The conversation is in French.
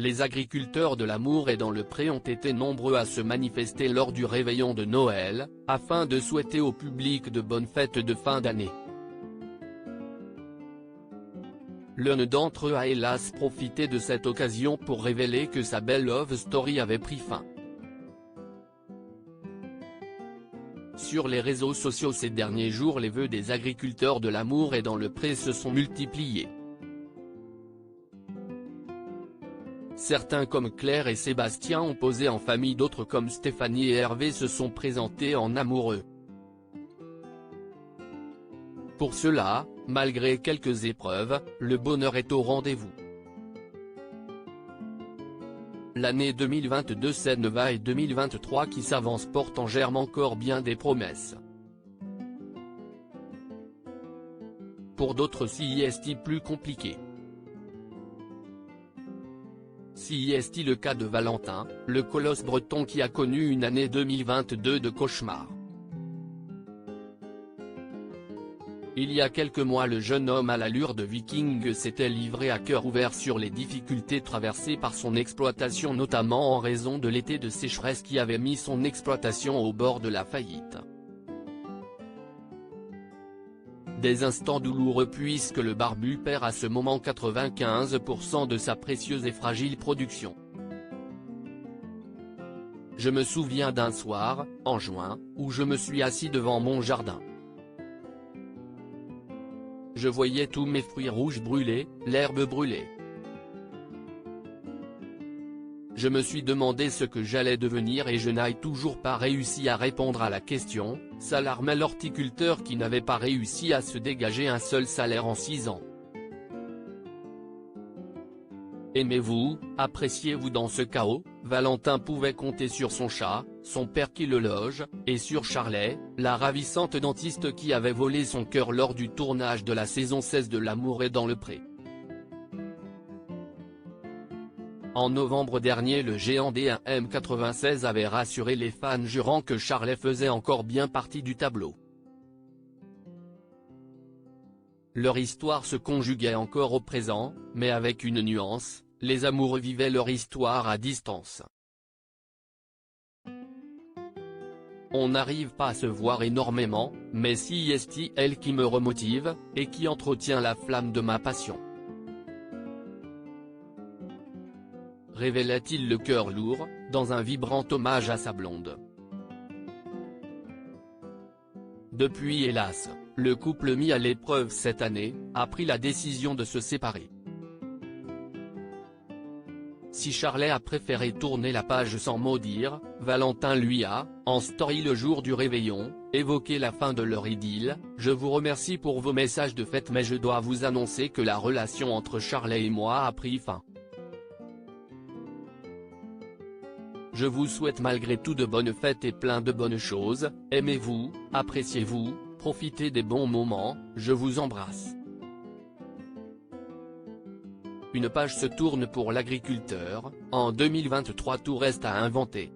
Les agriculteurs de l'amour et dans le pré ont été nombreux à se manifester lors du réveillon de Noël, afin de souhaiter au public de bonnes fêtes de fin d'année. L'un d'entre eux a hélas profité de cette occasion pour révéler que sa belle love story avait pris fin. Sur les réseaux sociaux ces derniers jours, les vœux des agriculteurs de l'amour et dans le pré se sont multipliés. Certains comme Claire et Sébastien ont posé en famille, d'autres comme Stéphanie et Hervé se sont présentés en amoureux. Pour cela, malgré quelques épreuves, le bonheur est au rendez-vous. L'année 2022 s'enva et 2023 qui s'avance porte en germe encore bien des promesses. Pour d'autres c'est plus compliqué. C'est le cas de Valentin, le colosse breton qui a connu une année 2022 de cauchemar. Il y a quelques mois, le jeune homme à l'allure de viking s'était livré à cœur ouvert sur les difficultés traversées par son exploitation, notamment en raison de l'été de sécheresse qui avait mis son exploitation au bord de la faillite. Des instants douloureux puisque le barbu perd à ce moment 95% de sa précieuse et fragile production. Je me souviens d'un soir, en juin, où je me suis assis devant mon jardin. Je voyais tous mes fruits rouges brûlés, l'herbe brûlée. Je me suis demandé ce que j'allais devenir et je n'ai toujours pas réussi à répondre à la question, s'alarmait l'horticulteur qui n'avait pas réussi à se dégager un seul salaire en 6 ans. Aimez-vous, appréciez-vous dans ce chaos? Valentin pouvait compter sur son chat, son père qui le loge, et sur Charlet, la ravissante dentiste qui avait volé son cœur lors du tournage de la saison 16 de L'amour est dans le pré. En novembre dernier, le géant des M96 avait rassuré les fans jurant que Charlet faisait encore bien partie du tableau. Leur histoire se conjuguait encore au présent, mais avec une nuance, les amoureux vivaient leur histoire à distance. On n'arrive pas à se voir énormément, mais c'est elle qui me remotive, et qui entretient la flamme de ma passion. Révélait-il le cœur lourd, dans un vibrant hommage à sa blonde. Depuis hélas, le couple mis à l'épreuve cette année, a pris la décision de se séparer. Si Charlet a préféré tourner la page sans mot dire, Valentin lui a, en story le jour du réveillon, évoqué la fin de leur idylle. Je vous remercie pour vos messages de fête mais je dois vous annoncer que la relation entre Charlet et moi a pris fin. Je vous souhaite malgré tout de bonnes fêtes et plein de bonnes choses, aimez-vous, appréciez-vous, profitez des bons moments, je vous embrasse. Une page se tourne pour l'agriculteur, en 2023 tout reste à inventer.